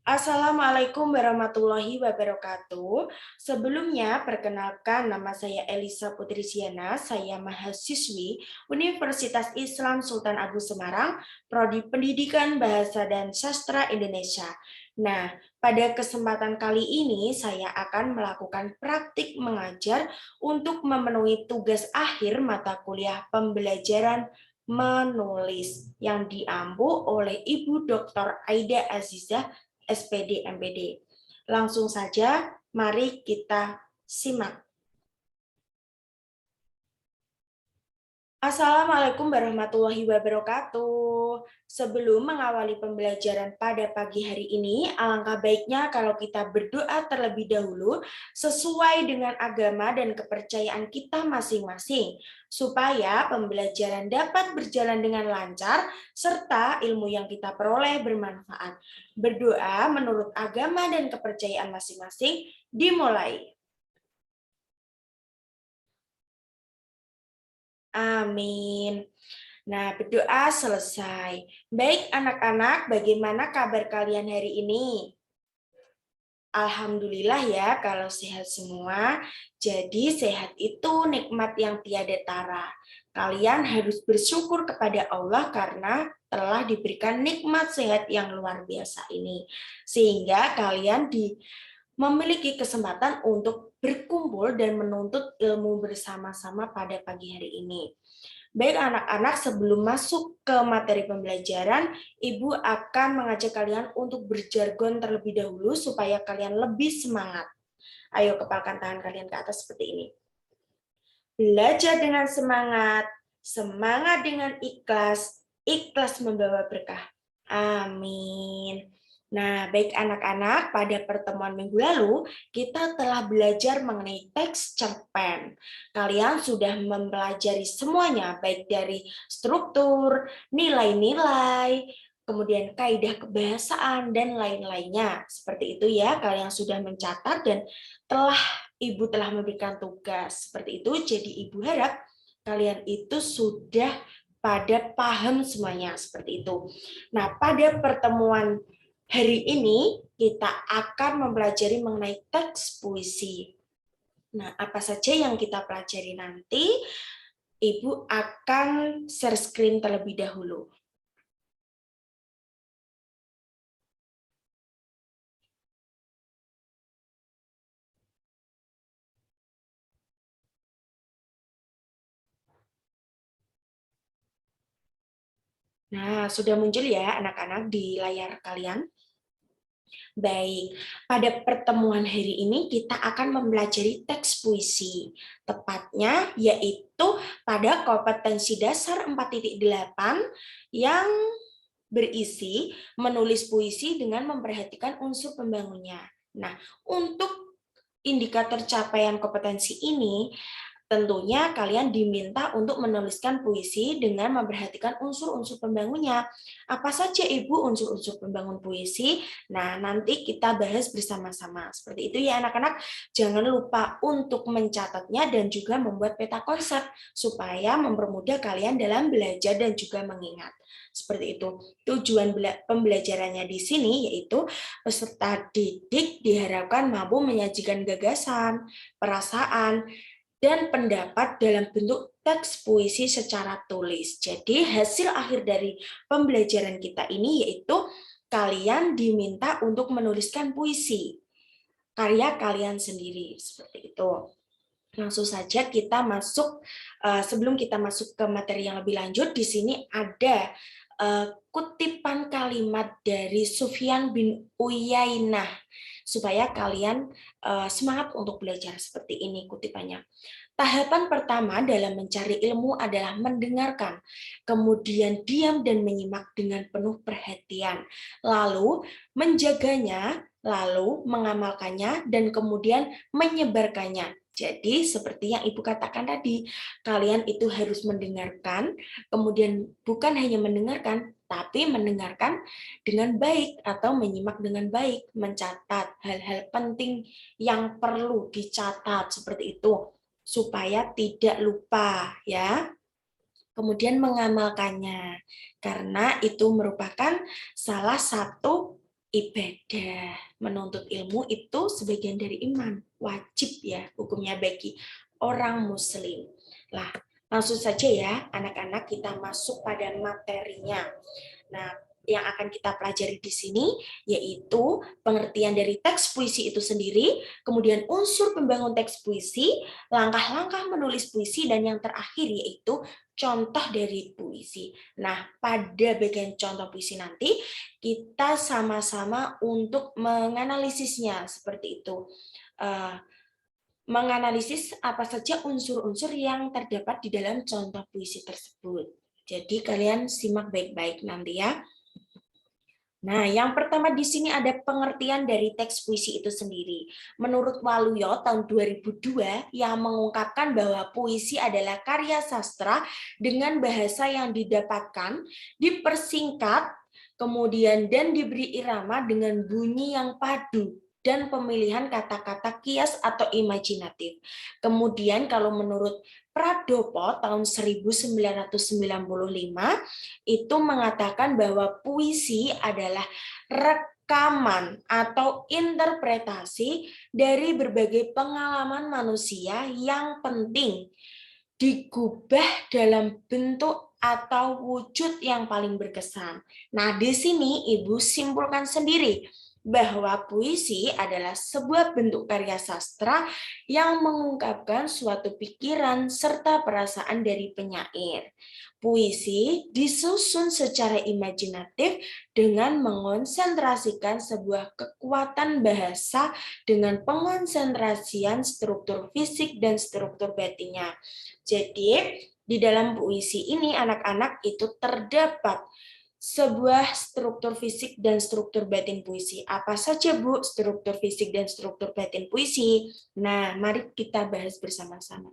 Assalamualaikum warahmatullahi wabarakatuh. Sebelumnya, perkenalkan nama saya Elisa Putrisiana, saya mahasiswi Universitas Islam Sultan Agung Semarang, Prodi Pendidikan Bahasa dan Sastra Indonesia. Nah, pada kesempatan kali ini saya akan melakukan praktik mengajar untuk memenuhi tugas akhir mata kuliah pembelajaran menulis yang diampu oleh Ibu Dr. Aida Azizah SPD MPD. Langsung saja, mari kita simak. Assalamualaikum warahmatullahi wabarakatuh. Sebelum mengawali pembelajaran pada pagi hari ini, alangkah baiknya kalau kita berdoa terlebih dahulu sesuai dengan agama dan kepercayaan kita masing-masing, supaya pembelajaran dapat berjalan dengan lancar serta ilmu yang kita peroleh bermanfaat. Berdoa menurut agama dan kepercayaan masing-masing dimulai. Amin. Nah, berdoa selesai. Baik anak-anak, bagaimana kabar kalian hari ini? Alhamdulillah ya kalau sehat semua. Jadi sehat itu nikmat yang tiada tara. Kalian harus bersyukur kepada Allah karena telah diberikan nikmat sehat yang luar biasa ini. Sehingga kalian memiliki kesempatan untuk berkumpul dan menuntut ilmu bersama-sama pada pagi hari ini. Baik anak-anak, sebelum masuk ke materi pembelajaran, Ibu akan mengajak kalian untuk berjargon terlebih dahulu supaya kalian lebih semangat. Ayo kepalkan tangan kalian ke atas seperti ini. Belajar dengan semangat, semangat dengan ikhlas, ikhlas membawa berkah. Amin. Nah, baik anak-anak, pada pertemuan minggu lalu, kita telah belajar mengenai teks cerpen. Kalian sudah mempelajari semuanya, baik dari struktur, nilai-nilai, kemudian kaidah kebahasaan, dan lain-lainnya. Seperti itu ya, kalian sudah mencatat dan Ibu telah memberikan tugas. Seperti itu, jadi Ibu harap kalian itu sudah pada paham semuanya, seperti itu. Nah, pada pertemuan hari ini kita akan mempelajari mengenai teks puisi. Nah, apa saja yang kita pelajari nanti? Ibu akan share screen terlebih dahulu. Nah, sudah muncul ya anak-anak di layar kalian? Baik, pada pertemuan hari ini kita akan mempelajari teks puisi. Tepatnya yaitu pada kompetensi dasar 4.8 yang berisi menulis puisi dengan memperhatikan unsur pembangunnya. Nah, untuk indikator capaian kompetensi ini, tentunya kalian diminta untuk menuliskan puisi dengan memperhatikan unsur-unsur pembangunnya. Apa saja Ibu unsur-unsur pembangun puisi? Nah, nanti kita bahas bersama-sama. Seperti itu ya anak-anak. Jangan lupa untuk mencatatnya dan juga membuat peta konsep supaya mempermudah kalian dalam belajar dan juga mengingat. Seperti itu. Tujuan pembelajarannya di sini yaitu peserta didik diharapkan mampu menyajikan gagasan, perasaan, dan pendapat dalam bentuk teks puisi secara tulis. Jadi hasil akhir dari pembelajaran kita ini yaitu kalian diminta untuk menuliskan puisi karya kalian sendiri, seperti itu. Langsung saja kita masuk, sebelum kita masuk ke materi yang lebih lanjut, di sini ada kutipan kalimat dari Sufyan bin Uyainah supaya kalian semangat untuk belajar. Seperti ini kutipannya. Tahapan pertama dalam mencari ilmu adalah mendengarkan, kemudian diam dan menyimak dengan penuh perhatian, lalu menjaganya, lalu mengamalkannya, dan kemudian menyebarkannya. Jadi seperti yang Ibu katakan tadi, kalian itu harus mendengarkan, kemudian bukan hanya mendengarkan, tapi mendengarkan dengan baik atau menyimak dengan baik, mencatat hal-hal penting yang perlu dicatat seperti itu supaya tidak lupa ya. Kemudian mengamalkannya karena itu merupakan salah satu ibadah. Menuntut ilmu itu sebagian dari iman, wajib ya hukumnya bagi orang muslim. Lah, langsung saja ya anak-anak kita masuk pada materinya. Nah, yang akan kita pelajari di sini yaitu pengertian dari teks puisi itu sendiri, kemudian unsur pembangun teks puisi, langkah-langkah menulis puisi, dan yang terakhir yaitu contoh dari puisi. Nah, pada bagian contoh puisi nanti kita sama-sama untuk menganalisisnya seperti itu. Menganalisis apa saja unsur-unsur yang terdapat di dalam contoh puisi tersebut. Jadi kalian simak baik-baik nanti ya. Nah, yang pertama di sini ada pengertian dari teks puisi itu sendiri. Menurut Waluyo tahun 2002 yang mengungkapkan bahwa puisi adalah karya sastra dengan bahasa yang didapatkan, dipersingkat, kemudian dan diberi irama dengan bunyi yang padu dan pemilihan kata-kata kias atau imajinatif. Kemudian kalau menurut Pradopo tahun 1995 itu mengatakan bahwa puisi adalah rekaman atau interpretasi dari berbagai pengalaman manusia yang penting digubah dalam bentuk atau wujud yang paling berkesan. Nah, di sini Ibu simpulkan sendiri bahwa puisi adalah sebuah bentuk karya sastra yang mengungkapkan suatu pikiran serta perasaan dari penyair. Puisi disusun secara imajinatif dengan mengonsentrasikan sebuah kekuatan bahasa dengan pengonsentrasian struktur fisik dan struktur batinnya. Jadi, di dalam puisi ini anak-anak itu terdapat sebuah struktur fisik dan struktur batin puisi. Apa saja, Bu, struktur fisik dan struktur batin puisi? Nah, mari kita bahas bersama-sama.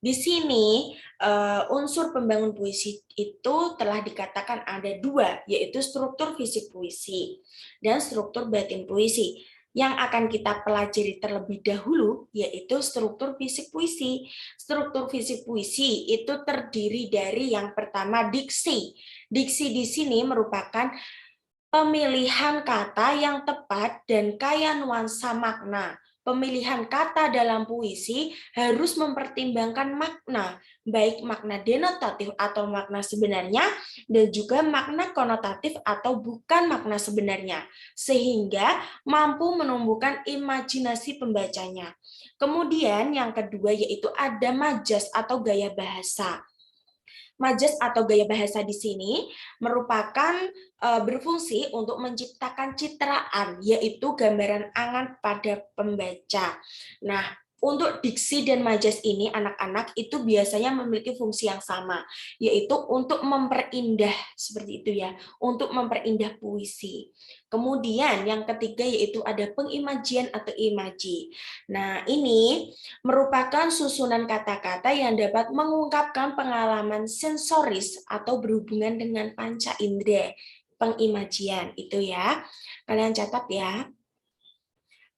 Di sini unsur pembangun puisi itu telah dikatakan ada dua, yaitu struktur fisik puisi dan struktur batin puisi. Yang akan kita pelajari terlebih dahulu yaitu struktur fisik puisi. Struktur fisik puisi itu terdiri dari yang pertama diksi. Diksi di sini merupakan pemilihan kata yang tepat dan kaya nuansa makna. Pemilihan kata dalam puisi harus mempertimbangkan makna, baik makna denotatif atau makna sebenarnya, dan juga makna konotatif atau bukan makna sebenarnya, sehingga mampu menumbuhkan imajinasi pembacanya. Kemudian yang kedua yaitu ada majas atau gaya bahasa. Majas atau gaya bahasa di sini merupakan berfungsi untuk menciptakan citraan, yaitu gambaran angan pada pembaca. Nah, untuk diksi dan majas ini anak-anak itu biasanya memiliki fungsi yang sama, yaitu untuk memperindah seperti itu ya, untuk memperindah puisi. Kemudian yang ketiga yaitu ada pengimajian atau imaji. Nah, ini merupakan susunan kata-kata yang dapat mengungkapkan pengalaman sensoris atau berhubungan dengan panca indera, pengimajian itu ya. Kalian catat ya.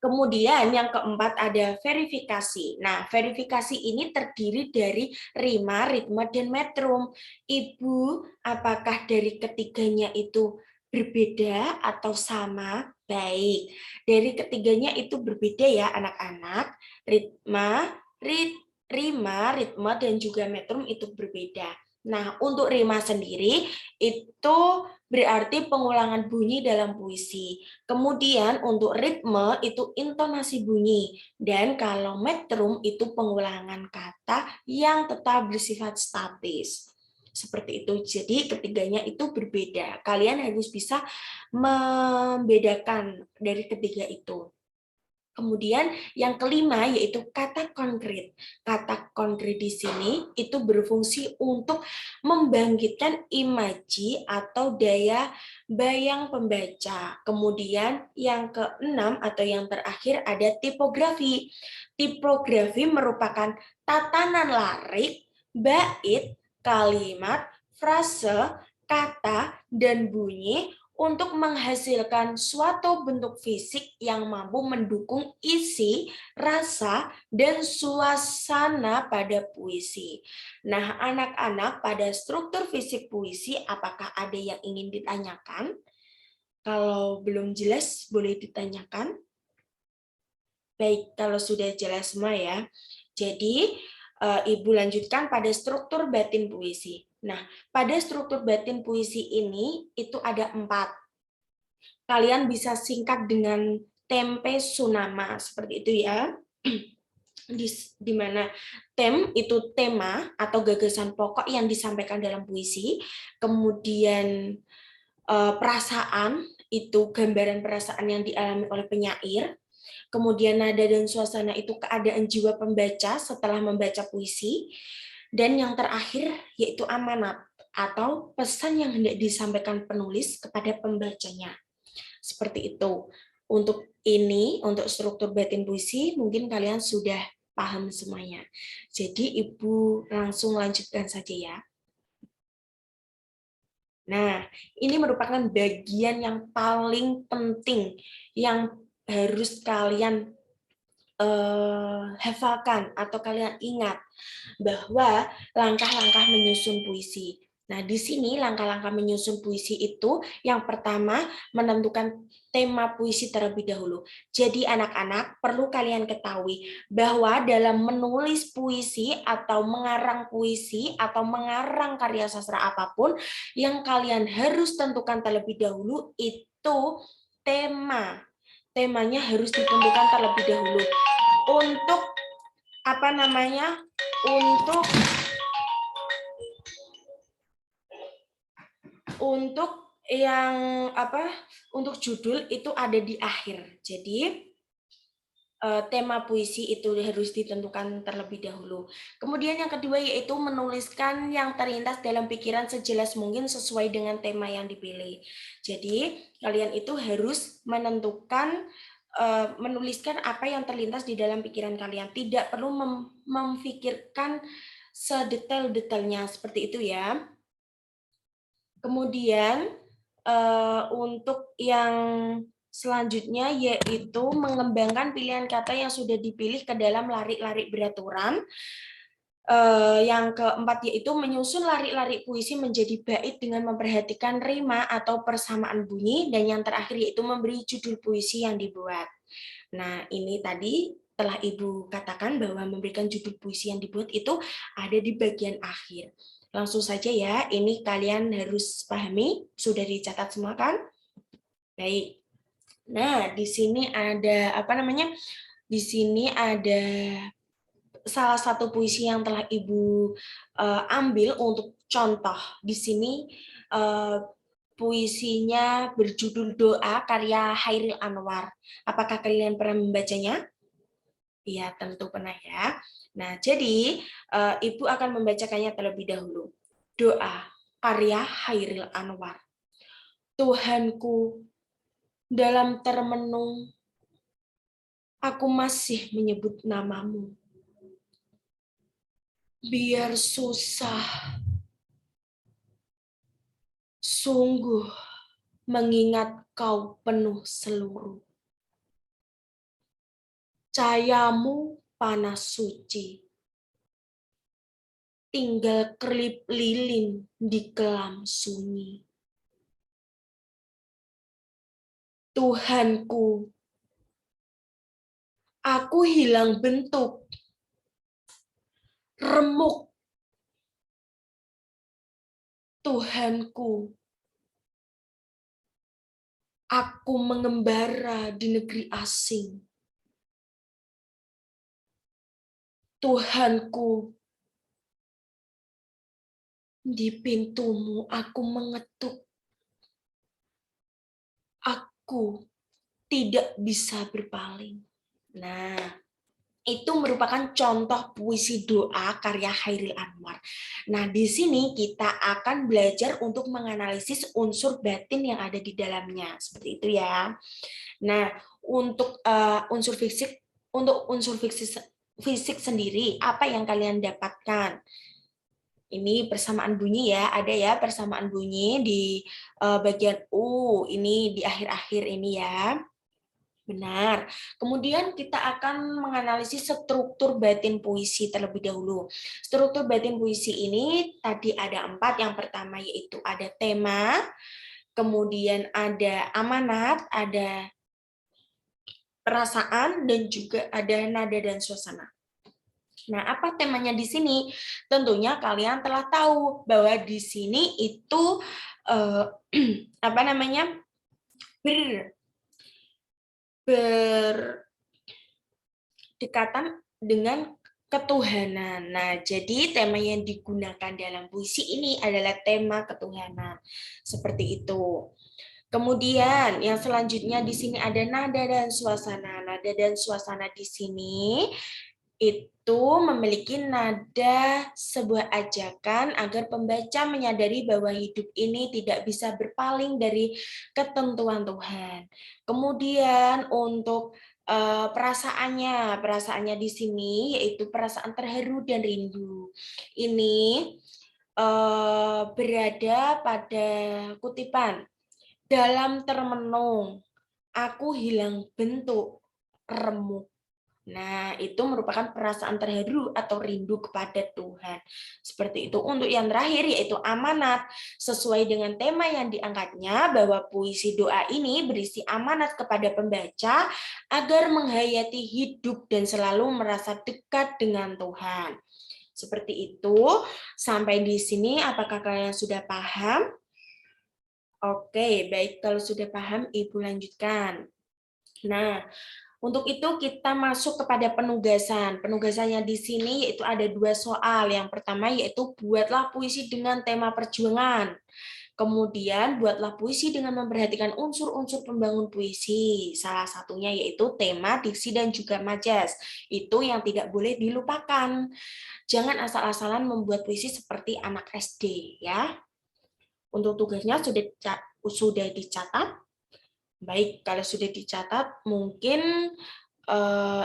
Kemudian yang keempat ada verifikasi. Nah, verifikasi ini terdiri dari rima, ritme, dan metrum. Ibu, apakah dari ketiganya itu berbeda atau sama? Baik, dari ketiganya itu berbeda ya anak-anak. Rima, ritme, dan juga metrum itu berbeda. Nah, untuk rima sendiri itu berarti pengulangan bunyi dalam puisi. Kemudian untuk ritme itu intonasi bunyi. Dan kalau metrum itu pengulangan kata yang tetap bersifat statis. Seperti itu. Jadi ketiganya itu berbeda. Kalian harus bisa membedakan dari ketiga itu. Kemudian yang kelima yaitu kata konkret. Kata konkret di sini itu berfungsi untuk membangkitkan imaji atau daya bayang pembaca. Kemudian yang keenam atau yang terakhir ada tipografi. Tipografi merupakan tatanan larik, bait, kalimat, frase, kata, dan bunyi untuk menghasilkan suatu bentuk fisik yang mampu mendukung isi, rasa, dan suasana pada puisi. Nah, anak-anak pada struktur fisik puisi, apakah ada yang ingin ditanyakan? Kalau belum jelas, boleh ditanyakan. Baik, kalau sudah jelas semua ya. Jadi, Ibu lanjutkan pada struktur batin puisi. Nah, pada struktur batin puisi ini, itu ada 4. Kalian bisa singkat dengan tempe sunama, seperti itu ya. Di mana itu tema atau gagasan pokok yang disampaikan dalam puisi, kemudian perasaan itu gambaran perasaan yang dialami oleh penyair, kemudian nada dan suasana itu keadaan jiwa pembaca setelah membaca puisi, dan yang terakhir yaitu amanat atau pesan yang hendak disampaikan penulis kepada pembacanya. Seperti itu. Untuk struktur batin puisi, mungkin kalian sudah paham semuanya. Jadi Ibu langsung lanjutkan saja ya. Nah, ini merupakan bagian yang paling penting yang harus kalian hafalkan atau kalian ingat bahwa langkah-langkah menyusun puisi. Nah, di sini langkah-langkah menyusun puisi itu yang pertama menentukan tema puisi terlebih dahulu. Jadi anak-anak perlu kalian ketahui bahwa dalam menulis puisi atau mengarang puisi atau mengarang karya sastra apapun yang kalian harus tentukan terlebih dahulu itu tema. Temanya harus ditentukan terlebih dahulu. Untuk apa namanya? Untuk yang apa? Untuk judul itu ada di akhir. Jadi tema puisi itu harus ditentukan terlebih dahulu. Kemudian yang kedua yaitu menuliskan yang terlintas dalam pikiran sejelas mungkin sesuai dengan tema yang dipilih. Jadi kalian itu harus menentukan menuliskan apa yang terlintas di dalam pikiran kalian. Tidak perlu memfikirkan sedetail-detailnya seperti itu ya. Kemudian untuk yang selanjutnya yaitu mengembangkan pilihan kata yang sudah dipilih ke dalam larik-larik beraturan. Yang keempat yaitu menyusun larik-larik puisi menjadi bait dengan memperhatikan rima atau persamaan bunyi, dan yang terakhir yaitu memberi judul puisi yang dibuat. Nah, ini tadi telah Ibu katakan bahwa memberikan judul puisi yang dibuat itu ada di bagian akhir. Langsung saja ya, ini kalian harus pahami, sudah dicatat semua kan? Baik. Nah, di sini ada apa namanya? Di sini ada salah satu puisi yang telah Ibu ambil untuk contoh. Di sini puisinya berjudul Doa karya Hairil Anwar. Apakah kalian pernah membacanya? Iya, tentu pernah ya. Nah, jadi Ibu akan membacakannya terlebih dahulu. Doa karya Hairil Anwar. Tuhanku, dalam termenung, aku masih menyebut namamu. Biar susah, sungguh mengingat kau penuh seluruh. Cahayamu panas suci, tinggal kerlip lilin di kelam sunyi. Tuhanku, aku hilang bentuk, remuk. Tuhanku, aku mengembara di negeri asing. Tuhanku, di pintumu aku mengetuk. Aku tidak bisa berpaling. Nah, itu merupakan contoh puisi doa karya Hairil Anwar. Nah, di sini kita akan belajar untuk menganalisis unsur batin yang ada di dalamnya. Seperti itu ya. Nah, untuk unsur fisik sendiri, apa yang kalian dapatkan? Ini persamaan bunyi ya, ada ya persamaan bunyi di bagian U, ini di akhir-akhir ini ya. Benar. Kemudian kita akan menganalisis struktur batin puisi terlebih dahulu. Struktur batin puisi ini tadi ada 4. Yang pertama yaitu ada tema, kemudian ada amanat, ada perasaan, dan juga ada nada dan suasana. Nah, apa temanya di sini? Tentunya kalian telah tahu bahwa di sini itu eh, apa namanya? Berdekatan dengan ketuhanan. Nah, jadi tema yang digunakan dalam puisi ini adalah tema ketuhanan. Seperti itu. Kemudian yang selanjutnya di sini ada nada dan suasana. Nada dan suasana di sini itu memiliki nada sebuah ajakan agar pembaca menyadari bahwa hidup ini tidak bisa berpaling dari ketentuan Tuhan. Kemudian untuk perasaannya di sini yaitu perasaan terharu dan rindu. Ini berada pada kutipan dalam termenung, aku hilang bentuk, remuk. Nah, itu merupakan perasaan terharu atau rindu kepada Tuhan. Seperti itu. Untuk yang terakhir, yaitu amanat. Sesuai dengan tema yang diangkatnya, bahwa puisi doa ini berisi amanat kepada pembaca agar menghayati hidup dan selalu merasa dekat dengan Tuhan. Seperti itu. Sampai di sini, apakah kalian sudah paham? Oke, baik. Kalau sudah paham, Ibu lanjutkan. Nah, untuk itu kita masuk kepada penugasan. Penugasannya di sini yaitu ada 2 soal. Yang pertama yaitu buatlah puisi dengan tema perjuangan. Kemudian buatlah puisi dengan memperhatikan unsur-unsur pembangun puisi. Salah satunya yaitu tema, diksi, dan juga majas. Itu yang tidak boleh dilupakan. Jangan asal-asalan membuat puisi seperti anak SD, ya. Untuk tugasnya sudah dicatat. Baik, kalau sudah dicatat, mungkin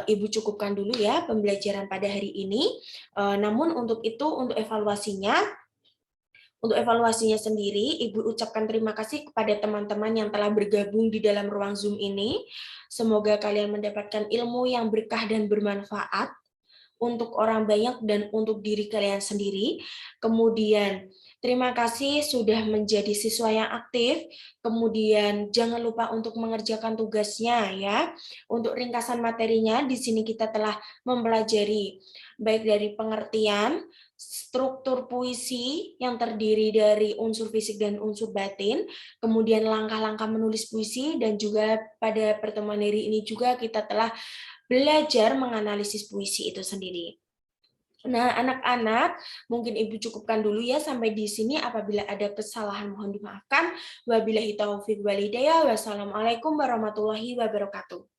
Ibu cukupkan dulu ya pembelajaran pada hari ini. Namun untuk itu, untuk evaluasinya sendiri, Ibu ucapkan terima kasih kepada teman-teman yang telah bergabung di dalam ruang Zoom ini. Semoga kalian mendapatkan ilmu yang berkah dan bermanfaat untuk orang banyak dan untuk diri kalian sendiri. Kemudian, terima kasih sudah menjadi siswa yang aktif. Kemudian, jangan lupa untuk mengerjakan tugasnya ya. Untuk ringkasan materinya, di sini kita telah mempelajari baik dari pengertian, struktur puisi yang terdiri dari unsur fisik dan unsur batin, kemudian langkah-langkah menulis puisi, dan juga pada pertemuan hari ini juga kita telah belajar menganalisis puisi itu sendiri. Nah, anak-anak, mungkin Ibu cukupkan dulu ya sampai di sini. Apabila ada kesalahan mohon dimaafkan. Wabillahi taufiq wal hidayah. Wassalamualaikum warahmatullahi wabarakatuh.